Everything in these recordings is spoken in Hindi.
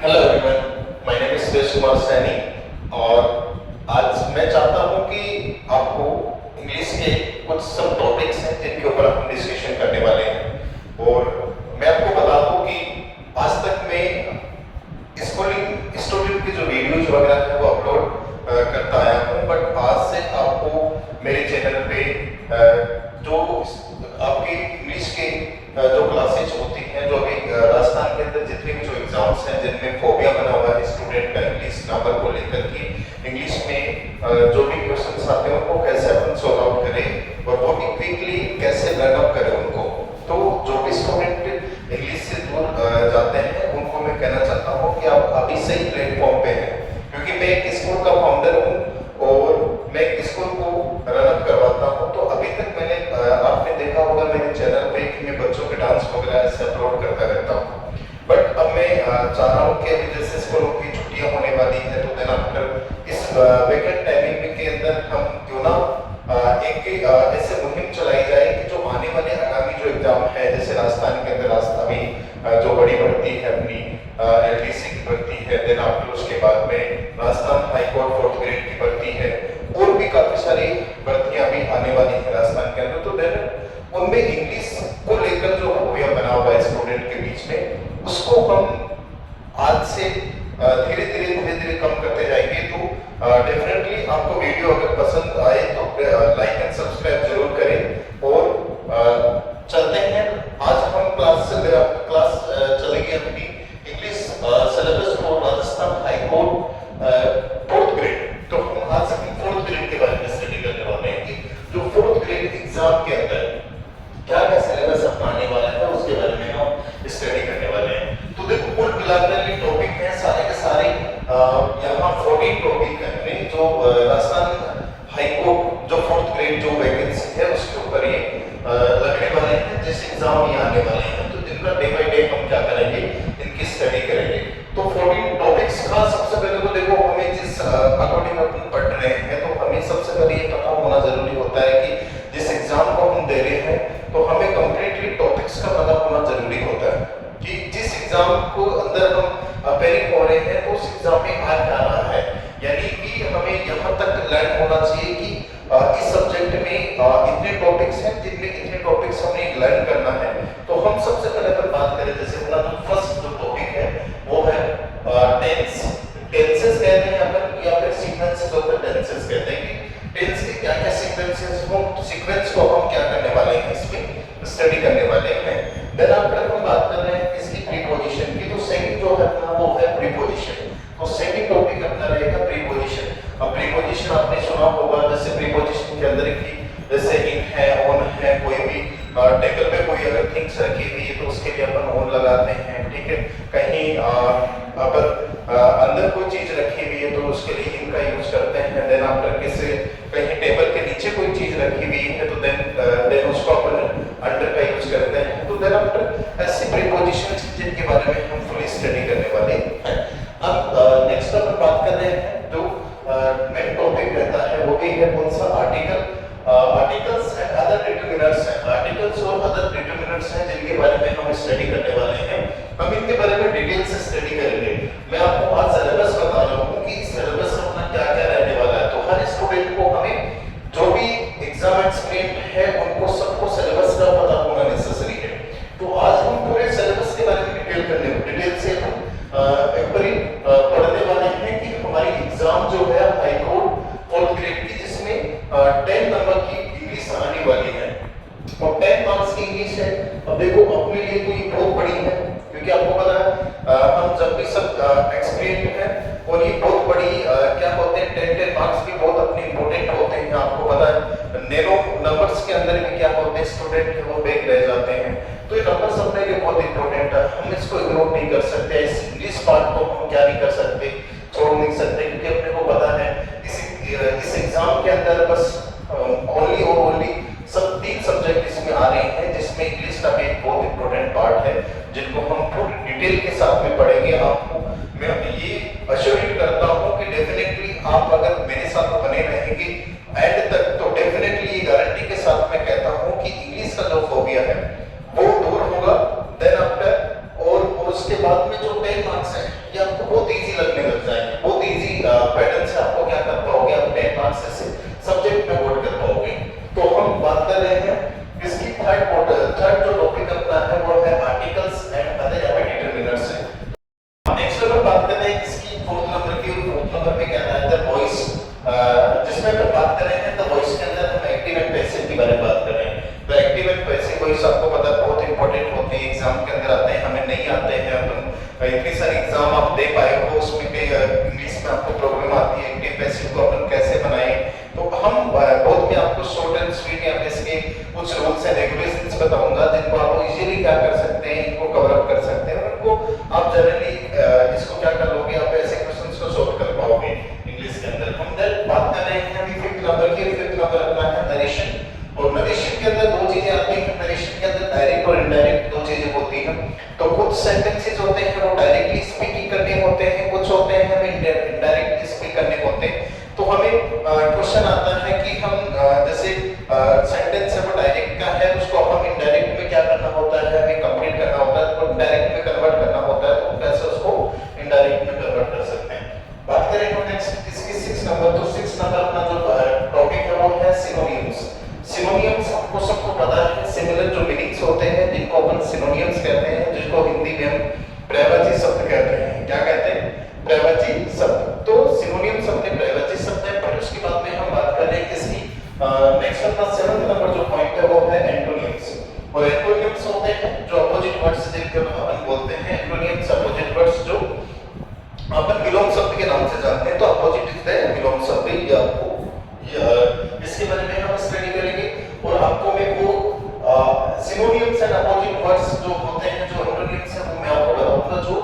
Hello everyone, my name is Suresh Kumar Saini और आज मैं चाहता हूं कि आपको इंग्लिश के कुछ सब टॉपिक्स हैं जिनके ऊपर हम डिस्कशन करने वाले हैं। और मैं आपको बता दूं कि आज तक मैं स्कूलिंग स्टूडेंट की जो वीडियोज वगैरह है वो अपलोड करता आया हूं, बट आज से आपको मेरे चैनल पे जो आपकी इंग्लिश के जो क्लासेज होती हैं, जो अभी राजस्थान के अंदर जितने भी जो एग्जाम्स हैं जिनमें फोबिया बना हुआ है स्टूडेंट का इंग्लिश नंबर को लेकर कि इंग्लिश में जो भी क्वेश्चंस आते हैं उनको कैसे अपन सॉल्व आउट करें और वो भी क्विकली कैसे लर्न अप करें उनको। तो जो भी स्टूडेंट इंग्लिश से दूर जाते हैं उनको मैं कहना चाहता हूँ कि आप अभी सही प्लेटफॉर्म पे हैं, क्योंकि मैं एक स्कूल का फाउंडर हूँ और मैं एक स्कूल को रन अप करवाता हूँ। तो अभी तक मैंने आपने देखा होगा मेरे चैनल पे कि मैं बच्चों के डांस वगैरह ऐसे अपलोड करता रहता हूँ, बट अब मैं चाह रहा हूँ कि अभी जैसे स्कूलों की छुट्टियां होने वाली है तो देन आफ्टर इस वेकेंड टाइमिंग के अंदर हम क्यों ना एक ऐसे मुहिम चलाई जाए कि जो आने वाले आगामी जो एग्जाम है, जैसे राजस्थान के अंदर अभी जो बड़ी भर्ती है अपनी एलडीसी की भर्ती है, देन आफ्टर उसके बाद में Rajasthan high court 4th grade की भर्ती है और भी काफी सारी भर्तियां अभी आने वाली है राजस्थान के अंदर। तो देन उनमें इंग्लिश को लेकर जो फोबिया बना हुआ है स्टूडेंट के बीच में, उसको हम आज से धीरे धीरे कम करते जाएंगे। तो डेफिनेटली आपको वीडियो अगर पसंद आए तो लाइक एंड सब्सक्राइब जरूर करें। और चलते हैं, आज हम क्लास चलेगी अपनी English syllabus for Rajasthan high court 4th grade. तो हम आज 4th ग्रेड के बारे में स्टडी करने वाले हैं कि जो 4th ग्रेड एग्जाम के अंदर क्या क्या सिलेबस अपना आने वाला है उसके बारे में हम स्टडी करने वाले हैं। तो देखो, कुल मिलाकर ये टॉपिक है सारे के सारे यहाँ 14 टॉपिक है जो राजस्थान हाई कोर्ट जो 4th ग्रेड जो वैकेंसी है उसके ऊपर ये लगने वाले हैं, जिस एग्जाम ये आने वाले हैं। तो जिनका डे बाय डे हम क्या करेंगे, इनकी स्टडी करेंगे। तो 14 टॉपिक्स का सबसे पहले तो देखो, हमें जिस अकॉर्डिंग अपन पढ़ रहे हैं तो हमें सबसे पहले ये पता होना जरूरी होता है कि जिस एग्जाम को हम दे रहे हैं तो हमें कंप्लीटली टॉपिक्स का पता होना जरूरी होता है कि जिस एग्जाम को अंदर हम अपेयरिंग हो रहे हैं तो उस एग्जाम में आ क्या रहा है। यानी कि हमें यहाँ तक लर्न होना चाहिए कि इस सब्जेक्ट में इतने टॉपिक्स हैं जिनमें इतने टॉपिक्स हमें लर्न करना है। तो हम सबसे पहले अगर बात करें, जैसे अपना जो फर्स्ट जो टॉपिक है वो है टेंसेस कहते हैं अपन, या फिर सीक्वेंसेस ऑफ द टेंसेस कहते हैं कि टेंस के क्या क्या सीक्वेंसेस हो, सीक्वेंस को हम क्या करने वाले हैं, इसमें स्टडी करने वाले हैं। देन आफ्टर हम बात कर रहे हैं इसकी प्रीपोजिशन की। तो सेकंड जो है अपना वो है प्रीपोजिशन। तो सेकंड टॉपिक अपना रहेगा प्रीपोजिशन। अब प्रीपोजिशन आपने सुना होगा, जैसे प्रीपोजिशन के अंदर की जैसे इन है, ऑन है, कोई भी टेबल पे कोई अगर थिंग्स रखी हुई है तो उसके लिए अपन ऑन लगाते हैं, ठीक है। कहीं अपन अंदर कोई चीज रखी हुई है तो उसके लिए इन का यूज करते हैं। देन आफ्टर किसी कहीं टेबल के नीचे कोई चीज रखी हुई है तो देन उसको अपन अंडर का यूज करते हैं। तो देन आफ्टर ऐसे प्रीपोजिशंस जिनके बारे में हम फुली स्टडी करने वाले हैं। अब नेक्स्ट अपन बात कर रहे हैं जो मेन टॉपिक रहता है वो भी है कौन सा, आर्टिकल्स एंड अदर डिटरमिनर्स हैं। आर्टिकल्स और अदर डिटरमिनर्स हैं जिनके बारे में हम स्टडी करने वाले हैं। हम इनके बारे में डिटेल से स्टडी करेंगे। मैं आपको आज सिलेबस बता रहा हूँ कि सिलेबस में अपना क्या क्या रहने वाला है। तो हर स्टूडेंट को हमें जो भी एग्जाम एक्सपेरिमेंट है उनको सबको सिलेबस का पता होना नेसेसरी है। तो आज हम पूरे सिलेबस के बारे में डिटेल से हम एक बारी पढ़ने वाले हैं कि हमारी एग्जाम जो है हाई कोर्ट 4th ग्रेड की, जिसमें 10 नंबर की इंग्लिश आने वाली है और 10 मार्क्स की इंग्लिश है। अब देखो, अपने लिए तो ये बहुत बड़ी है, क्योंकि आपको पता है हम जब भी सब एक्सपेरिमेंट है और ये बहुत बड़ी क्या होते हैं, 10 मार्क्स भी बहुत अपने इंपॉर्टेंट होते हैं। आपको पता है नैनो नंबर्स के अंदर भी क्या होते हैं, स्टूडेंट है वो बैक रह जाते हैं। तो ये नंबर्स अपने लिए बहुत इंपॉर्टेंट है, हम इसको इग्नोर नहीं कर सकते। इस इंग्लिश पार्ट को हम क्या नहीं कर सकते, छोड़ नहीं सकते, क्योंकि अपने को पता है इस एग्जाम के अंदर बस ओनली सब 3 सब्जेक्ट इसमें आ रहे हैं, जिसमें इंग्लिश का भी एक बहुत इंपॉर्टेंट पार्ट है जिनको हम पूरी डिटेल के साथ में पढ़ेंगे। आपको मैं ये अश्योर करता हूँ कि डेफिनेटली आप अगर मेरे साथ बने रहेंगे एंड तक तो डेफिनेटली ये गारंटी के साथ मैं कहता हूँ कि इंग्लिश का जो फोबिया है वो दूर होगा। देन आफ्टर और उसके बाद में जो 10 मार्क्स है या बहुत इजी लगने लग जाएंगे, बहुत इजी पैटर्न से आपको क्या कर पाओगे, आप 10 मार्क्स से सब्जेक्ट में वोट कर पाओगे। तो हम बात कर रहे हैं इसकी थर्ड जो टॉपिक अपना है वो है आर्टिकल्स एंड अदर डिटरमिनर्स है। नेक्स्ट अगर बात करते हैं इसकी फोर्थ नंबर की, फोर्थ नंबर पे क्या है द वॉइस, जिसमें हम बात कर रहे हैं द वॉइस के अंदर हम एक्टिव एंड पैसिव की बारे में बात कर रहे हैं। तो एक्टिव एंड पैसिव वॉइस आपको पता है बहुत इंपॉर्टेंट होते हैं, एग्जाम के अंदर आते हैं, हमें नहीं आते हैं। अपन इतनी सारी एग्जाम आप दे पाए हो, उसमें भी इंग्लिश में आपको प्रॉब्लम आती है, एक्टिव पैसिव को अपन कैसे बनाएं। तो हम बहुत में आपको शॉर्ट एंड स्वीट या इसके कुछ रूल्स एंड रेगुलेशंस बताऊंगा जिनको आप इजीली क्या कर सकते हैं, इनको कवर अप कर सकते हैं, उनको आप जनरली इसको क्या कर लोगे, आप ऐसे क्वेश्चंस को सॉल्व कर पाओगे इंग्लिश के अंदर। हम बात कर रहे हैं अभी फिफ्थ नंबर की, फिफ्थ नंबर अपना है नरेशन। और नरेशन के अंदर दो चीजें आती हैं, नरेशन के अंदर डायरेक्ट और इनडायरेक्ट दो चीजें होती हैं। तो कुछ सेंटेंसेस होते हैं वो डायरेक्टली स्पीकिंग करने होते हैं, कुछ होते हैं हमें इनडायरेक्टली स्पीक करने होते हैं। तो हमें क्वेश्चन आता है कि हम जैसे सेंटेंस है वो डायरेक्ट का है, उसको हम इनडायरेक्ट में क्या करना होता है, हमें कंप्लीट करना होता है, तो डायरेक्ट में कन्वर्ट करना होता है। तो कैसे उसको इनडायरेक्ट में कन्वर्ट कर सकते हैं। बात करें हम नेक्स्ट इसकी 6 नंबर, तो 6 नंबर अपना जो टॉपिक है वो है सिनोनिम्स। सिनोनिम्स आपको सबको पता है, सिमिलर जो मीनिंग्स होते हैं जिनको अपन सिनोनिम्स कहते हैं, जिसको हिंदी में हम पर्यायवाची शब्द कहते हैं। क्या कहते हैं? पर्यायवाची शब्द। तो सिनोनिम्स अपने पर्यायवाची शब्द है। पर उसके बाद में हम बात कर रहे हैं किसकी, नेक्स्ट अपना 7th नंबर जो पॉइंट है वो है एंटोनिम्स। और एंटोनिम्स होते हैं जो अपोजिट वर्ड्स जिनको अपन बोलते हैं एंटोनिम्स, अपोजिट वर्ड्स जो अपन विलोम शब्द के नाम से जानते हैं। तो अपोजिट इज द विलोम शब्द, ये आपको इसके बारे में हम स्टडी करेंगे। और आपको मैं वो सिनोनिम्स एंड अपोजिट वर्ड्स जो होते हैं, जो एंटोनिम्स है, वो मैं आपको बताऊंगा जो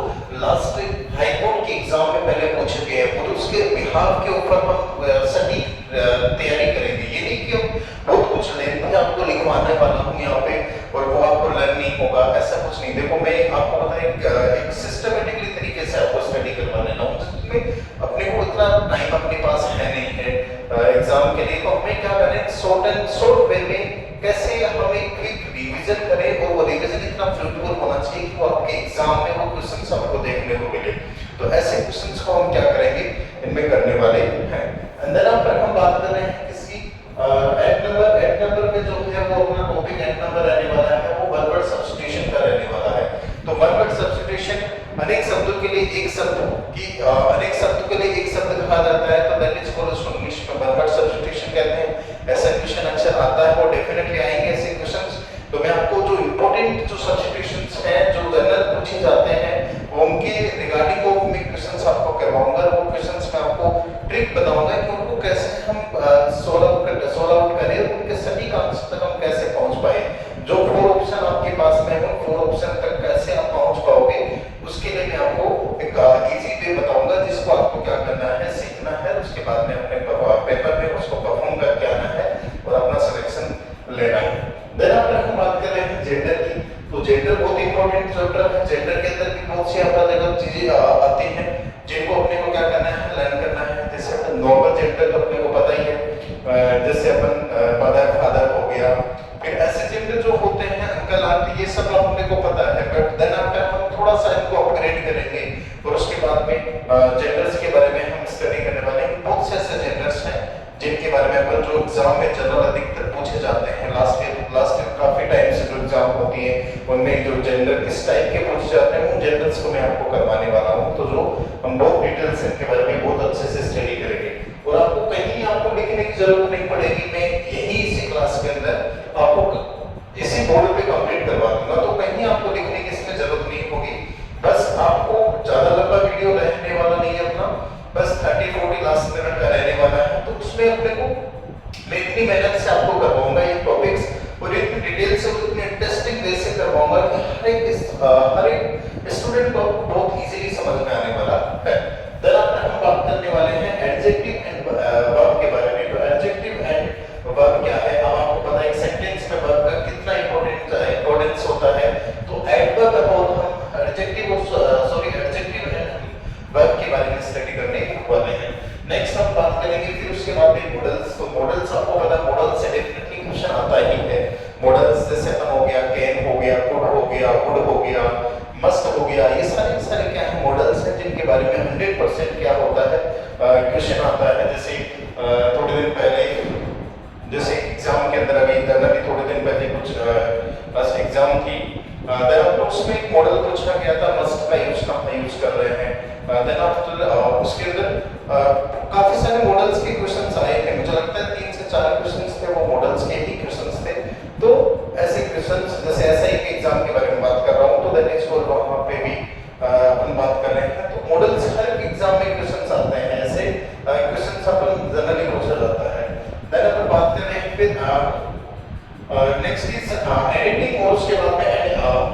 लास्ट हाई कोर्ट के एग्जाम में पहले पूछे गए हैं। और उसके बिहाफ के ऊपर हम सटीक तैयारी करेंगे। ये नहीं कि हम बहुत कुछ लेंगे आपको लिखवाने वाला हूँ यहाँ पे और वो आपको लर्न नहीं होगा, ऐसा कुछ नहीं। देखो मैं आपको पता है एक सिस्टमेटिकली तरीके से आपको स्टडी करवाने ना हूँ, जिसमें अपने को इतना टाइम अपने पास है नहीं है एग्जाम के लिए। तो हमें क्या करें, शॉर्ट वे में कैसे हमें क्विक रिवीजन करें, और वो रिवीजन इतना फ्रूटफुल होना चाहिए कि वो आपके एग्जाम में वो क्वेश्चंस आपको देखने को मिले। तो ऐसे क्वेश्चंस को हम क्या करेंगे, इनमें करने वाले हैं। अंदर पर हम बात कर रहे हैं किसकी, 8 नंबर पे जो है वो अपना टॉपिक 8 नंबर रहने वाला है, वो वन वर्ड सब्स्टिट्यूशन का रहने वाला है। तो वन वर्ड सब्स्टिट्यूशन, अनेक शब्दों के लिए एक शब्द की, अनेक शब्दों के लिए एक शब्द कहा जाता है, तो दैट इज कॉल्ड इंग्लिश में वन वर्ड सब्स्टिट्यूशन कहते हैं। ऐसा क्वेश्चन अक्सर आता है, वो डेफिनेटली आएंगे ऐसे क्वेश्चंस। तो मैं आपको जो इंपॉर्टेंट जो सब्स्टिट्यूशंस हैं जो जनरल पूछे जाते हैं उनके रिगार्डिंग वो मैं क्वेश्चंस आपको करवाऊंगा। वो क्वेश्चंस में आपको ट्रिक बताऊंगा कि उनको कैसे हम सॉल्व आउट करें, उनके सटीक आंसर तक हम कैसे पहुंच पाए। जो 4 ऑप्शन आपके पास में है उन 4 ऑप्शन तक कैसे आप पहुंच पाओगे, उसके लिए मैं आपको एक इजी वे बताऊंगा, जिसको आपको क्या करना है, सीखना है। उसके बाद में अपने पेपर में उसको परफॉर्म करके आना है और अपना सिलेक्शन लेना है। देन आफ्टर हम बात कर रहे हैं जेंडर की। तो जेंडर बहुत इंपॉर्टेंट चैप्टर है। जेंडर के अंदर भी बहुत सी अलग चीजें आती हैं जिनको अपने को क्या करना है, लर्न करना है। जैसे नॉर्मल जेंडर तो अपने को पता ही है, जैसे अपन मदर फादर हो गया। फिर ऐसे जेंडर जो होते हैं अंकल आंटी, ये सब अपने को पता है। बट देन आफ्टर हम थोड़ा सा इनको अपग्रेड करेंगे और उसके बाद में जेंडर्स के बारे में हम स्टडी करने वाले हैं। बहुत से ऐसे जेंडर्स हैं जिनके बारे में अपन जो एग्जाम में जनरल अधिकतर पूछे जाते हैं, लास्ट ईयर काफी टाइम से जो एग्जाम होती है उनमें जो जेंडर किस टाइप के पूछे जाते हैं, उन जेंडर्स को मैं आपको करवाने वाला हूँ। तो जो हम बहुत डिटेल्स इनके बारे में बहुत अच्छे से स्टडी करेंगे और आपको कहीं आपको लिखने की जरूरत नहीं पड़ेगी। मैं यही इसी क्लास के अंदर आपको इसी बोर्ड पे कंप्लीट करवा दूंगा, तो कहीं आपको लिखने की इसमें जरूरत नहीं होगी। बस आपको ज्यादा लंबा वीडियो रहने वाला नहीं है अपना, बस 30-40 लास्ट मिनट का रहने वाला है। तो उसमें अपने को मैं इतनी मेहनत से आपको करवाऊंगा ये टॉपिक्स, और इतनी डिटेल से और इतनी इंटरेस्टिंग वे से करवाऊंगा कि हर एक स्टूडेंट को बहुत इजीली समझ में आने वाला है। देन आफ्टर हम बात करने वाले हैं एडजेक्टिव एंड वर्ब के बारे में। तो एडजेक्टिव एंड वर्ब क्या है, अब आपको पता है एक सेंटेंस में वर्ब का कितना इंपॉर्टेंस होता है। तो एडवर्ब और हम एडजेक्टिव एंड वर्ब के बारे में स्टडी करने वाले हैं। नेक्स्ट हम बात करेंगे फिर उसके बाद में मॉडल्स। तो मॉडल्स आपको पता है, मॉडल से डेफिनेटली क्वेश्चन आता ही है। मॉडल्स जैसे अपन हो गया, कैन हो गया, कुड हो गया, वुड हो गया, मस्ट हो गया, ये सारे क्या है मॉडल्स हैं जिनके के बारे में 100% क्या होता है क्वेश्चन आता है। जैसे थोड़े दिन पहले जैसे एग्जाम के अंदर अभी थोड़े दिन पहले कुछ एग्जाम थी, देन आपको उसमें एक मॉडल पूछा गया था, मस्ट का यूज कहाँ यूज कर रहे हैं। देन आफ्टर उसके अंदर काफी सारे मॉडल्स के क्वेश्चंस आए थे, मुझे लगता है 3 से 4 क्वेश्चंस थे, वो मॉडल्स के ही क्वेश्चंस थे। तो ऐसे क्वेश्चंस जैसे ऐसा ही एग्जाम के बारे में बात कर रहा हूँ, तो दैट इज फॉर वहाँ पे भी अपन बात कर रहे हैं। तो मॉडल्स हर एग्जाम में क्वेश्चंस आते हैं, ऐसे क्वेश्चंस अपन जनरली पूछा जाता है। देन अपन बात कर रहे हैं फिर नेक्स्ट इज एडिटिंग, और उसके बाद में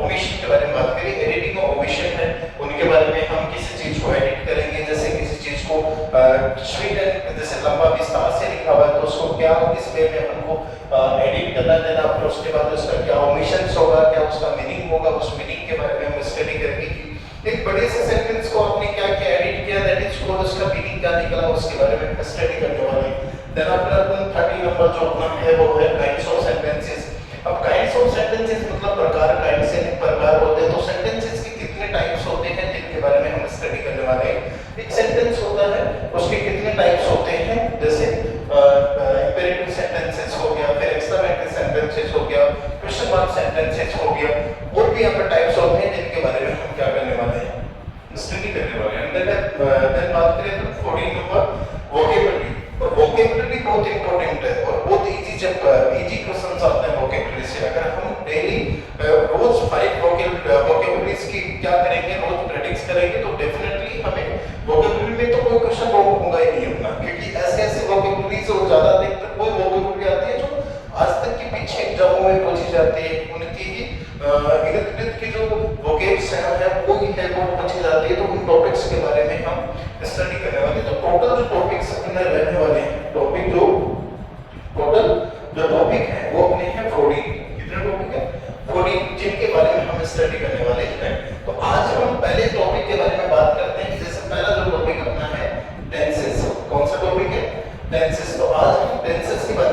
ओमिशन के बारे में बात करें। एडिटिंग और ओमिशन है, उनके बारे में हम किसी चीज को एडिट करेंगे, जैसे किसी चीज को स्वीट एंड जैसे लंबा विस्तार से लिखा हुआ है तो उसको क्या किस वे में हमको एडिट करना देना, फिर उसके बाद उसका क्या ओमिशंस होगा, क्या उसका मीनिंग होगा, उस मीनिंग के बारे में हम स्टडी करेंगे। एक बड़े से सेंटेंस को आपने क्या क्या एडिट किया, दैट इज कॉल्ड, उसका मीनिंग क्या निकला, उसके बारे में स्टडी करने वाले हैं। देन आफ्टर 30 नंबर जो अपना है वो है काइंड्स ऑफ सेंटेंसेस। अब काइंड्स ऑफ सेंटेंसेस मतलब प्रकार, काइंड से प्रकार होते हैं, तो सेंटेंसेस के कितने टाइप्स होते हैं जिनके बारे में हम स्टडी करने वाले हैं। एक सेंटेंस होता है, उसके कितने टाइप्स होते हैं, जैसे इंपेरेटिव सेंटेंसेस हो गया, फिर एक्सक्लेमेटरी सेंटेंसेस हो गया, क्वेश्चन मार्क सेंटेंसेस हो गया, और भी यहाँ पर टाइप्स होते हैं जिनके बारे में हम क्या करने वाले हैं, स्टडी करने वाले हैं। देन बात करें तो 14 नंबर वोकेबुलरी। वोकेबुलरी बहुत इंपॉर्टेंट है और बहुत इजी, जब इजी क्वेश्चंस आते हैं वोकेबुलरी से, अगर हम डेली रोज 5 वोकेबुलरीज की क्या करेंगे, रोज प्रैक्टिस करेंगे, तो डेफिनेटली हमें वोकेबुलरी में तो कोई क्वेश्चन रॉन्ग होगा ही नहीं अपना, क्योंकि ऐसे ऐसे वोकेबुलरीज और ज्यादा अधिकतर कोई वोकेबुलरी आती है जो आज तक के पीछे एग्जामों में पूछी जाती है, उनकी इर्द गिर्द की जो वोकेब्स है वो ही है वो पूछी जाती है, तो उन टॉपिक्स के बारे में हम स्टडी करने वाले। तो टोटल जो टॉपिक्स अपने रहने वाले हैं, टोटल जो टॉपिक है वो अपने हैं 14। कितने टॉपिक है? 14, जिनके बारे में हम स्टडी करने वाले हैं। तो आज हम पहले टॉपिक के बारे में बात करते हैं। जैसे पहला जो टॉपिक अपना है टेंसेस। कौन सा टॉपिक है? टेंसेस। तो आज हम टेंसेस की बात